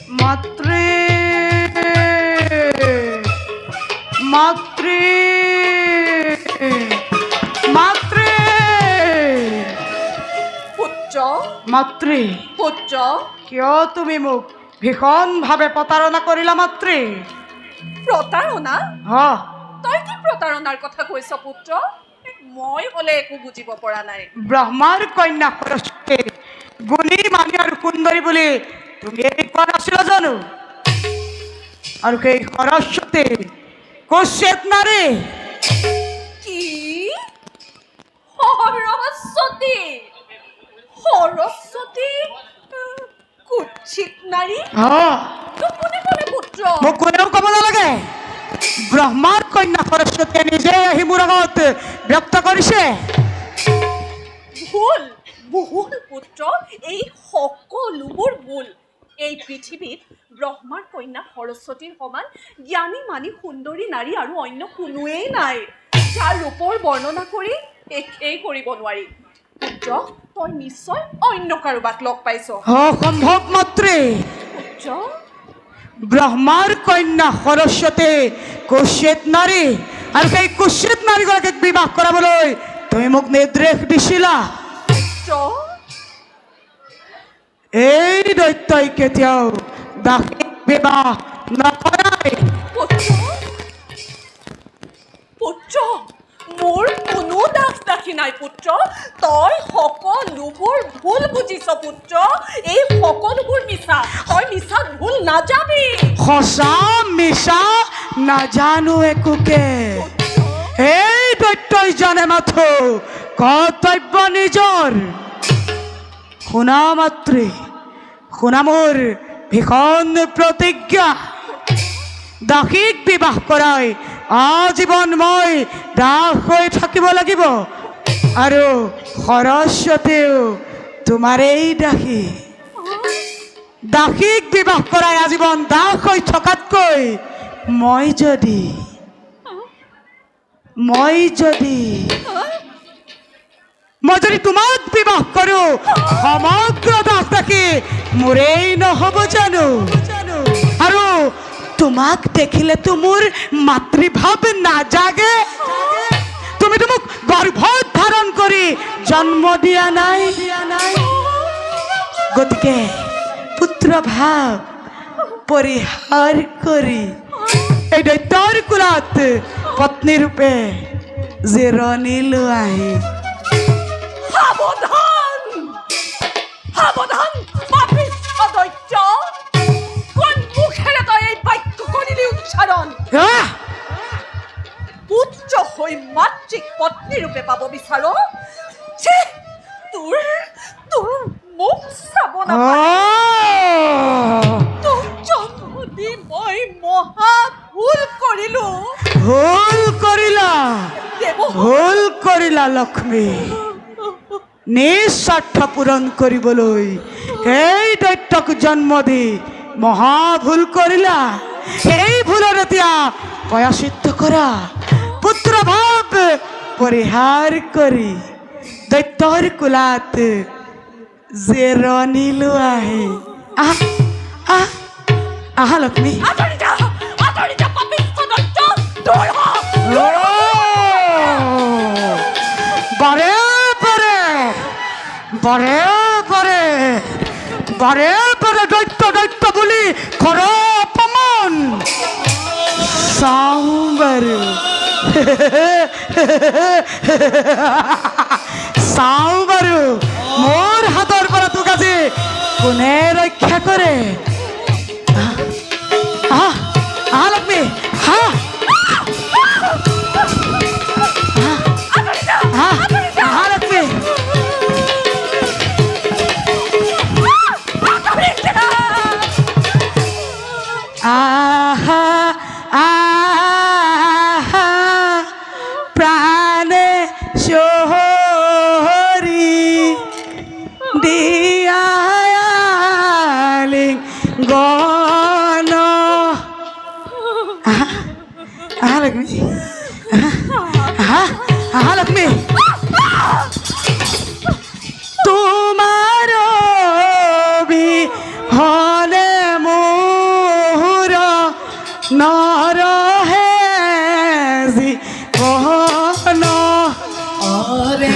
মাতৃ মাতৃ মাতৃ পুত্ৰ মাতৃ পুত্ৰ কিয় তুমি মোক ভীষণভাৱে প্ৰতাৰণা কৰিলা মাতৃ? প্ৰতাৰণা? হ তই কি প্ৰতাৰণাৰ কথা কৈছ পুত্ৰ? মই হলে একো বুজিব পৰা নাই। ব্ৰহ্মাৰ কন্যা সৰস্বতী গুণী মানি আৰু সুন্দৰী বুলি তুমি কোৱা নাছিলা জানো? আৰু সেই সৰস্বতী কুশ্বেত নাৰী। কি? সৰস্বতী? সৰস্বতী কুৎসিত নাৰী? তোক কোনে ক'লে পুত্ৰ? মোক কোনেও ক'ব নালাগে। ব্ৰহ্মাৰ কন্যা সৰস্বতীয়ে নিজে আহি মোৰ আগত ব্যক্ত কৰিছে। ভুল ভুল পুত্ৰ, এই সকলোবোৰ ভুল। এই পৃথিৱীত ব্ৰহ্মাৰ কন্যা সৰস্বতীৰ সমান জ্ঞানী মানি সুন্দৰী নাৰী আৰু অন্য কোনোৱেই নাই, যাৰ ৰূপৰ বৰ্ণনা কৰি শেষেই কৰিব নোৱাৰি। পুত্ৰ, তই নিশ্চয় অন্য কাৰোবাক লগ পাইছ। অসম্ভৱ মাতৃ। পুত্ৰ, ব্ৰহ্মাৰ কন্যা সৰস্বতী কুশ্বেত নাৰী, আৰু সেই কুশ্বেত নাৰীগৰাকীক বিবাহ কৰাবলৈ তুমি মোক নিৰ্দেশ দিছিলা। পুত্ৰ, এই দৈত্যই কেতিয়াও দাসীক বিবাহ নকৰাই। পুত্ৰ, পুত্ৰ, মোৰ কোনো দাস দাসী নাই পুত্ৰ। তই সকলোবোৰ ভুল বুজিছ পুত্ৰ। এই সকলোবোৰ মিছা। তই মিছাত ভুল নাযাবি। সঁচা মিছা নাজানো একোকে। এই দৈত্যই জানে মাথো কৰ্তব্য নিজৰ। শুনা মাতৃ, শুনা মোৰ ভীষণ প্ৰতিজ্ঞা। দাসীক বিবাহ কৰাই আজীৱন মই দাস হৈ থাকিব লাগিব, আৰু সৰস্বতীও তোমাৰেই দাসী। দাসীক বিবাহ কৰাই আজীৱন দাস হৈ থকাতকৈ মই যদি তোমাক বিবাহ কৰো, সমগ্ৰ দাস দাসী মোৰেই নহ'ব জানো? আৰু তোমাক দেখিলেতো মোৰ মাতৃভাৱ নাজাগে। তুমিতো মোক গৰ্ভত ধাৰণ কৰি জন্ম দিয়া নাই। গতিকে পুত্ৰ ভাৱ পৰিহাৰ কৰি এই দৈত্যৰ কোলাত পত্নী ৰূপে জিৰণি লোৱাহি। সাৱধান সাৱধান পাপিষ্ঠ দৈত্য! কোন মুখেৰে তই এই বাক্য কৰিলি উচ্চাৰণ? পুত্ৰ হৈ মাতৃক পত্নী ৰূপে পাব বিচাৰ? ছি! তোৰ মুখ চাব নাপায়। তোক জন্ম দি মই মহা ভুল কৰিলো। ভুল কৰিলা লক্ষ্মী। নিস্বাৰ্থ পূৰণ কৰিবলৈ এই দৈত্যক জন্ম দি মহা ভুল কৰিলা। এই ভুলৰ এতিয়া প্ৰায়শ্চিত্ত কৰা। পুত্ৰ ভাৱ পৰিহাৰ কৰি দৈত্যৰ কোলাত জিৰণি লোৱাহি। আহা লক্ষ্মী। আঁতৰি যা পাপিষ্ঠ দৈত্য! দূৰ হ! বাৰে বাৰে দৈত্য দৈত্য বুলি কৰ অপমান। চাওঁ বাৰু মোৰ হাতৰ পৰা তোক আজি কোনে ৰক্ষা কৰে? লক্ষ্মী লক্ষ্মী। প্রাণে সোহরি দিয়ালিং গণ। লক্ষ্মী লক্ষ্মী। তোমার বিহনে মোৰ নরহে জীবন আরে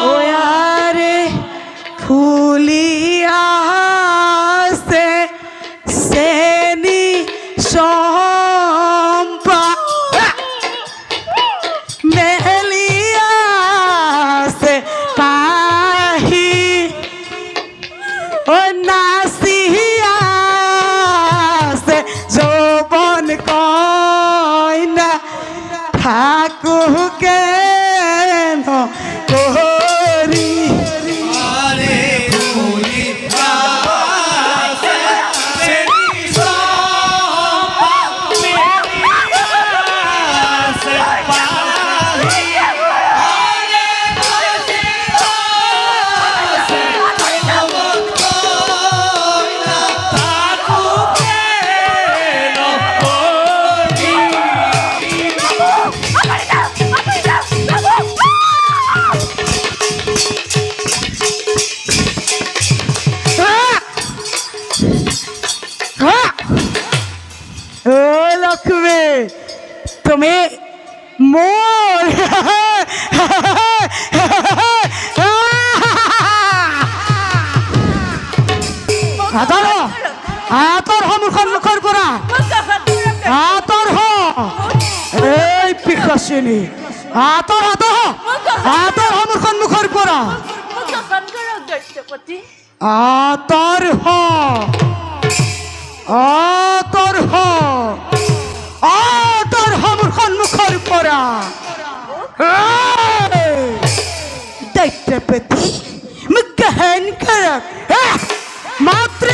ওয়ারে ফুলিয়াছে সেনি সম্পা মেলিয়াছে পাহি ও নাসিয়াছে যৌবন কইনা ঠাকুকে করি আরে ফুলি ও লক্ষ্মী তুমি মোর আতর মুখর মুখর করা আতর এই পিকাসিনী আতর আতর মুখর মুখর করা আতর আতর আতর মুখর মুখর করা দৈত্যপতি মুখহন করক মাত্র